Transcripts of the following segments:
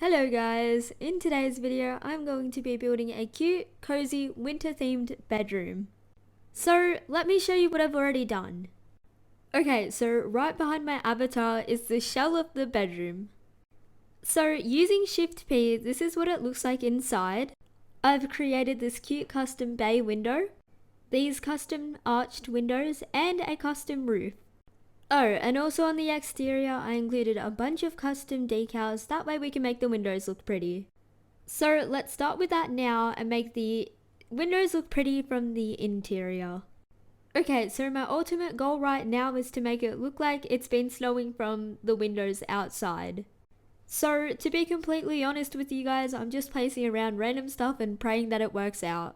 Hello guys, in today's video I'm going to be building a cute, cozy, winter themed bedroom. So let me show you what I've already done. Okay, so right behind my avatar is the shell of the bedroom. So using Shift P, this is what it looks like inside. I've created this cute custom bay window, these custom arched windows, and a custom roof. Oh, and also on the exterior I included a bunch of custom decals, that way we can make the windows look pretty. So let's start with that now and make the windows look pretty from the interior. Okay, so my ultimate goal right now is to make it look like it's been snowing from the windows outside. So to be completely honest with you guys, I'm just placing around random stuff and praying that it works out.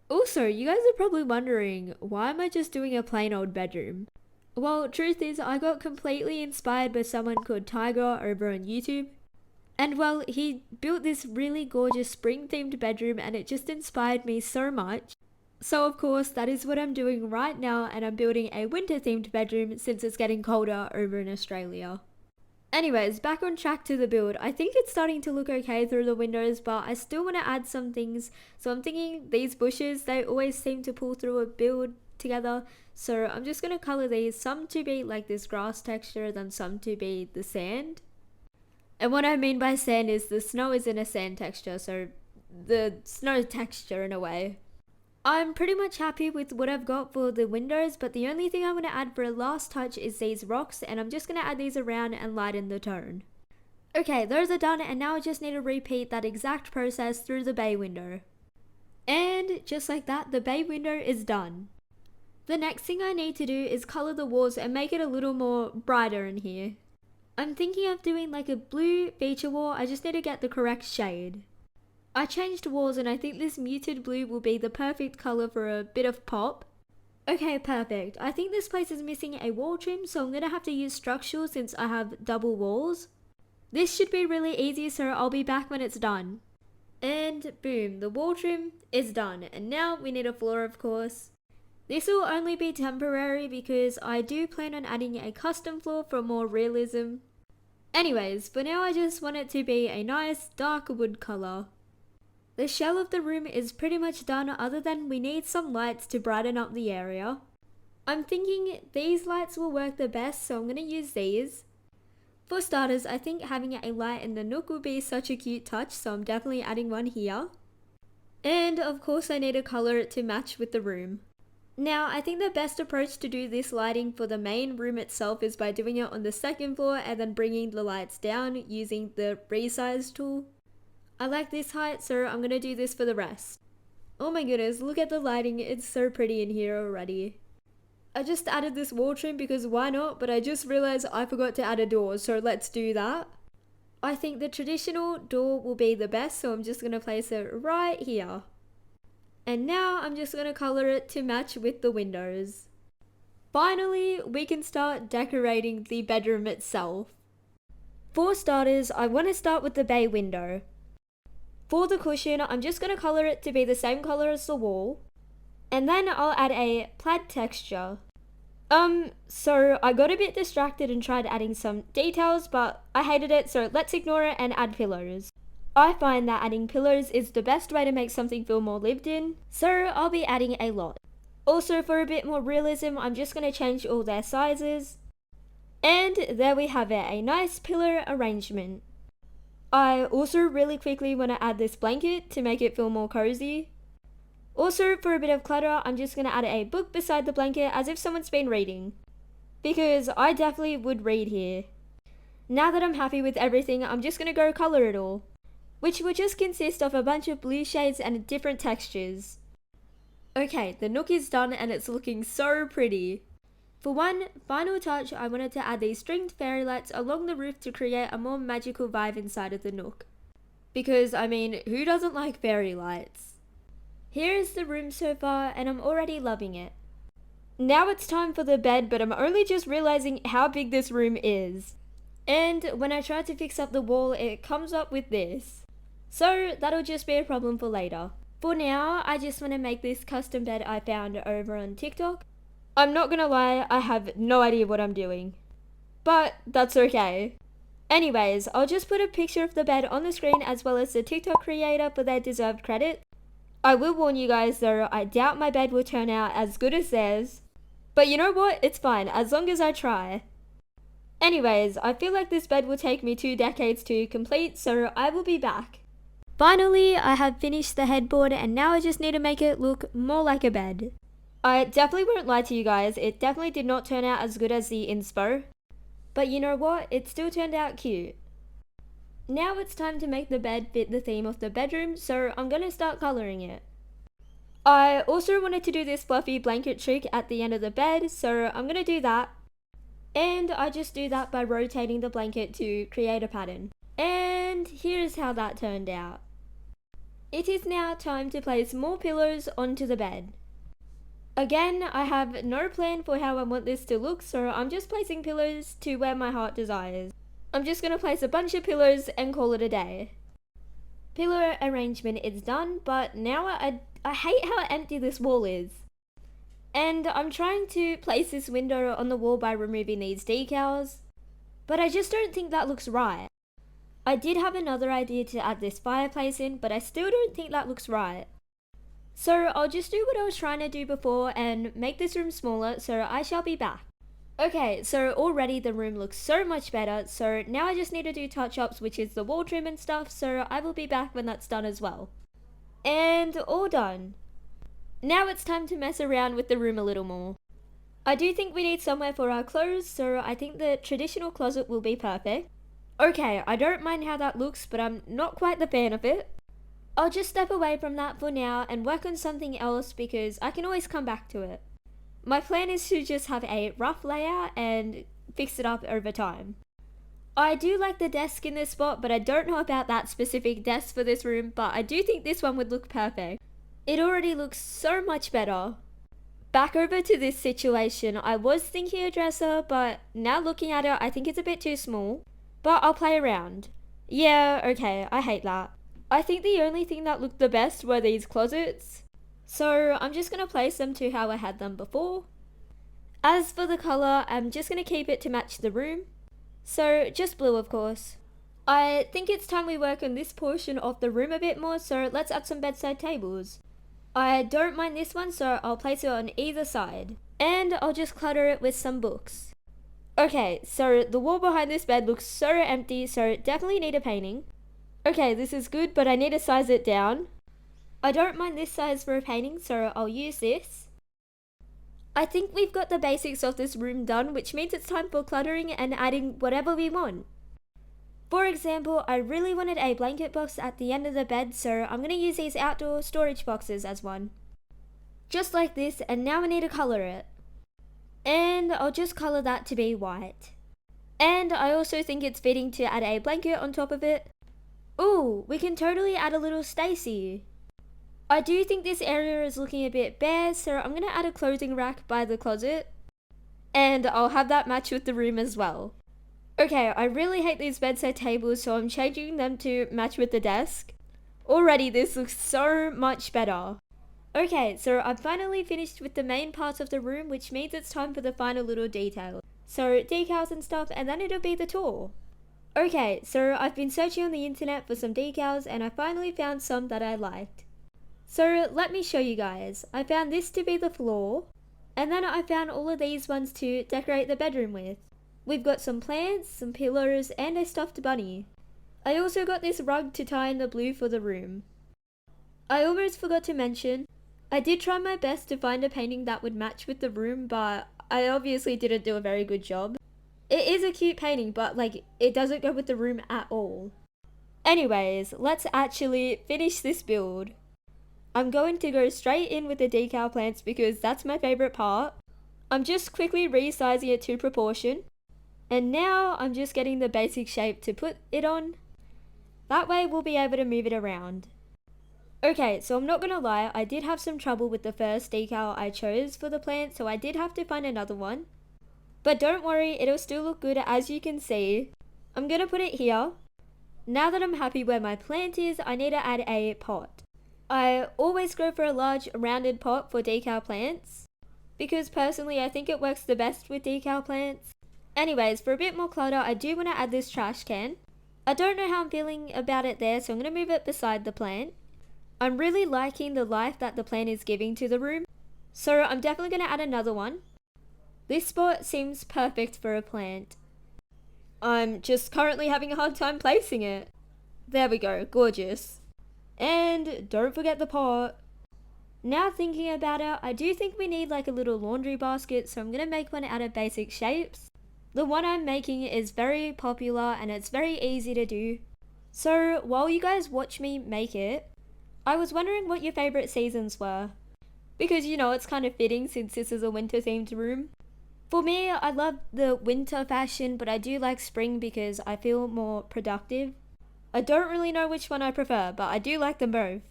Also, you guys are probably wondering, why am I just doing a plain old bedroom? Well, truth is, I got completely inspired by someone called Tiger over on YouTube. And well, he built this really gorgeous spring themed bedroom and it just inspired me so much. So of course, that is what I'm doing right now, and I'm building a winter themed bedroom since it's getting colder over in Australia. Anyways, back on track to the build. I think it's starting to look okay through the windows, but I still want to add some things. So I'm thinking these bushes, they always seem to pull through a build together, so I'm just going to color these, some to be like this grass texture, then some to be the sand. And what I mean by sand is the snow is in a sand texture, so the snow texture in a way. I'm pretty much happy with what I've got for the windows, but the only thing I'm going to add for a last touch is these rocks, and I'm just going to add these around and lighten the tone. Okay, those are done, and now I just need to repeat that exact process through the bay window. And just like that, the bay window is done. The next thing I need to do is color the walls and make it a little more brighter in here. I'm thinking of doing like a blue feature wall, I just need to get the correct shade. I changed walls and I think this muted blue will be the perfect color for a bit of pop. Okay, perfect. I think this place is missing a wall trim, so I'm gonna have to use structural since I have double walls. This should be really easy, so I'll be back when it's done. And boom, the wall trim is done. And now we need a floor, of course. This will only be temporary because I do plan on adding a custom floor for more realism. Anyways, for now I just want it to be a nice dark wood color. The shell of the room is pretty much done, other than we need some lights to brighten up the area. I'm thinking these lights will work the best, so I'm going to use these. For starters, I think having a light in the nook will be such a cute touch, so I'm definitely adding one here. And of course I need to color it to match with the room. Now, I think the best approach to do this lighting for the main room itself is by doing it on the second floor and then bringing the lights down using the resize tool. I like this height, so I'm going to do this for the rest. Oh my goodness, look at the lighting, it's so pretty in here already. I just added this wall trim because why not, but I just realized I forgot to add a door, so let's do that. I think the traditional door will be the best, so I'm just going to place it right here. And now I'm just going to color it to match with the windows. Finally, we can start decorating the bedroom itself. For starters, I want to start with the bay window. For the cushion, I'm just going to color it to be the same color as the wall. And then I'll add a plaid texture. So I got a bit distracted and tried adding some details, but I hated it, so let's ignore it and add pillows. I find that adding pillows is the best way to make something feel more lived in, so I'll be adding a lot. Also, for a bit more realism, I'm just going to change all their sizes. And there we have it, a nice pillow arrangement. I also really quickly want to add this blanket to make it feel more cozy. Also, for a bit of clutter, I'm just going to add a book beside the blanket as if someone's been reading. Because I definitely would read here. Now that I'm happy with everything, I'm just going to go color it all, which will just consist of a bunch of blue shades and different textures. Okay, the nook is done and it's looking so pretty. For one final touch, I wanted to add these stringed fairy lights along the roof to create a more magical vibe inside of the nook. Because, I mean, who doesn't like fairy lights? Here is the room so far and I'm already loving it. Now it's time for the bed, but I'm only just realizing how big this room is. And when I try to fix up the wall, it comes up with this. So that'll just be a problem for later. For now, I just want to make this custom bed I found over on TikTok. I'm not gonna lie, I have no idea what I'm doing. But that's okay. Anyways, I'll just put a picture of the bed on the screen as well as the TikTok creator for their deserved credit. I will warn you guys though, I doubt my bed will turn out as good as theirs. But you know what? It's fine, as long as I try. Anyways, I feel like this bed will take me 2 decades to complete, so I will be back. Finally, I have finished the headboard and now I just need to make it look more like a bed. I definitely won't lie to you guys, it definitely did not turn out as good as the inspo. But you know what? It still turned out cute. Now it's time to make the bed fit the theme of the bedroom, so I'm gonna start colouring it. I also wanted to do this fluffy blanket trick at the end of the bed, so I'm gonna do that. And I just do that by rotating the blanket to create a pattern. And here's how that turned out. It is now time to place more pillows onto the bed. Again, I have no plan for how I want this to look, so I'm just placing pillows to where my heart desires. I'm just gonna place a bunch of pillows and call it a day. Pillow arrangement is done, but now I hate how empty this wall is. And I'm trying to place this window on the wall by removing these decals, but I just don't think that looks right. I did have another idea to add this fireplace in, but I still don't think that looks right. So I'll just do what I was trying to do before and make this room smaller, so I shall be back. Okay, so already the room looks so much better, so now I just need to do touch-ups, which is the wall trim and stuff, so I will be back when that's done as well. And all done. Now it's time to mess around with the room a little more. I do think we need somewhere for our clothes, so I think the traditional closet will be perfect. Okay, I don't mind how that looks, but I'm not quite the fan of it. I'll just step away from that for now and work on something else because I can always come back to it. My plan is to just have a rough layout and fix it up over time. I do like the desk in this spot, but I don't know about that specific desk for this room, but I do think this one would look perfect. It already looks so much better. Back over to this situation, I was thinking a dresser, but now looking at it, I think it's a bit too small. But I'll play around. Yeah, okay, I hate that. I think the only thing that looked the best were these closets. So I'm just going to place them to how I had them before. As for the colour, I'm just going to keep it to match the room. So just blue, of course. I think it's time we work on this portion of the room a bit more, so let's add some bedside tables. I don't mind this one, so I'll place it on either side. And I'll just clutter it with some books. Okay, so the wall behind this bed looks so empty, so definitely need a painting. Okay, this is good, but I need to size it down. I don't mind this size for a painting, so I'll use this. I think we've got the basics of this room done, which means it's time for cluttering and adding whatever we want. For example, I really wanted a blanket box at the end of the bed, so I'm going to use these outdoor storage boxes as one. Just like this, and now I need to colour it. And I'll just colour that to be white. And I also think it's fitting to add a blanket on top of it. Ooh, we can totally add a little Stacy. I do think this area is looking a bit bare, so I'm going to add a clothing rack by the closet. And I'll have that match with the room as well. Okay, I really hate these bedside tables, so I'm changing them to match with the desk. Already this looks so much better. Okay, so I've finally finished with the main parts of the room, which means it's time for the final little detail. So decals and stuff, and then it'll be the tour. Okay, so I've been searching on the internet for some decals and I finally found some that I liked. So let me show you guys. I found this to be the floor, and then I found all of these ones to decorate the bedroom with. We've got some plants, some pillows, and a stuffed bunny. I also got this rug to tie in the blue for the room. I almost forgot to mention, I did try my best to find a painting that would match with the room, but I obviously didn't do a very good job. It is a cute painting, but it doesn't go with the room at all. Anyways, let's actually finish this build. I'm going to go straight in with the decal plants because that's my favorite part. I'm just quickly resizing it to proportion. And now I'm just getting the basic shape to put it on. That way we'll be able to move it around. Okay, so I'm not gonna lie, I did have some trouble with the first decal I chose for the plant, so I did have to find another one. But don't worry, it'll still look good as you can see. I'm gonna put it here. Now that I'm happy where my plant is, I need to add a pot. I always go for a large rounded pot for decal plants, because personally I think it works the best with decal plants. Anyways, for a bit more clutter, I do want to add this trash can. I don't know how I'm feeling about it there, so I'm going to move it beside the plant. I'm really liking the life that the plant is giving to the room, so I'm definitely going to add another one. This spot seems perfect for a plant. I'm just currently having a hard time placing it. There we go, gorgeous. And don't forget the pot. Now thinking about it, I do think we need like a little laundry basket, so I'm going to make one out of basic shapes. The one I'm making is very popular and it's very easy to do. So while you guys watch me make it, I was wondering what your favorite seasons were. Because you know, it's kind of fitting since this is a winter themed room. For me, I love the winter fashion, but I do like spring because I feel more productive. I don't really know which one I prefer, but I do like them both.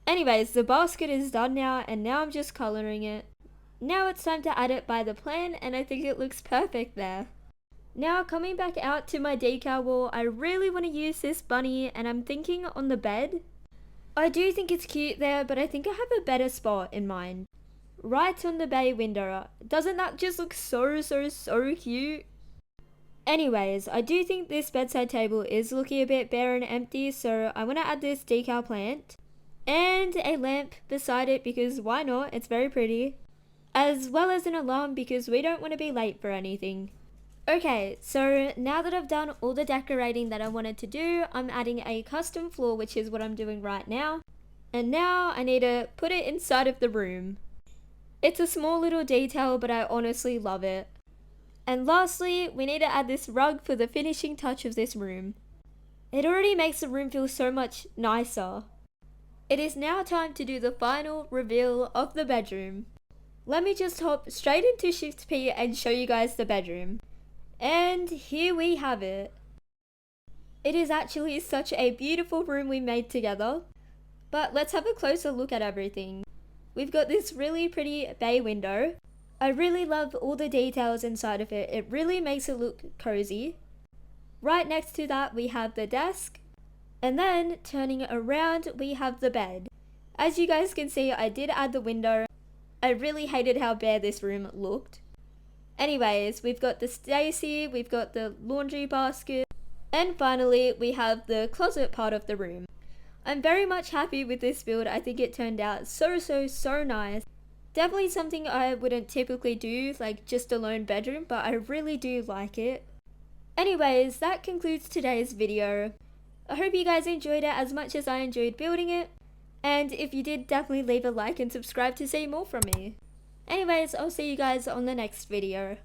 Anyways, the basket is done now, and now I'm just coloring it. Now it's time to add it by the plant, and I think it looks perfect there. Now coming back out to my decal wall, I really want to use this bunny, and I'm thinking on the bed. I do think it's cute there, but I think I have a better spot in mind. Right on the bay window. Doesn't that just look so cute? Anyways, I do think this bedside table is looking a bit bare and empty, so I want to add this decal plant. And a lamp beside it because why not, it's very pretty. As well as an alarm because we don't want to be late for anything. Okay, so now that I've done all the decorating that I wanted to do, I'm adding a custom floor, which is what I'm doing right now. And now I need to put it inside of the room. It's a small little detail, but I honestly love it. And lastly, we need to add this rug for the finishing touch of this room. It already makes the room feel so much nicer. It is now time to do the final reveal of the bedroom. Let me just hop straight into Shift P and show you guys the bedroom. And here we have it. It is actually such a beautiful room we made together. But let's have a closer look at everything. We've got this really pretty bay window. I really love all the details inside of it. It really makes it look cozy. Right next to that we have the desk. And then turning it around we have the bed. As you guys can see, I did add the window. I really hated how bare this room looked. Anyways, we've got the Stacy, we've got the laundry basket, and finally we have the closet part of the room. I'm very much happy with this build. I think it turned out so nice. Definitely something I wouldn't typically do, like just a lone bedroom, but I really do like it. Anyways, that concludes today's video. I hope you guys enjoyed it as much as I enjoyed building it. And if you did, definitely leave a like and subscribe to see more from me. Anyways, I'll see you guys on the next video.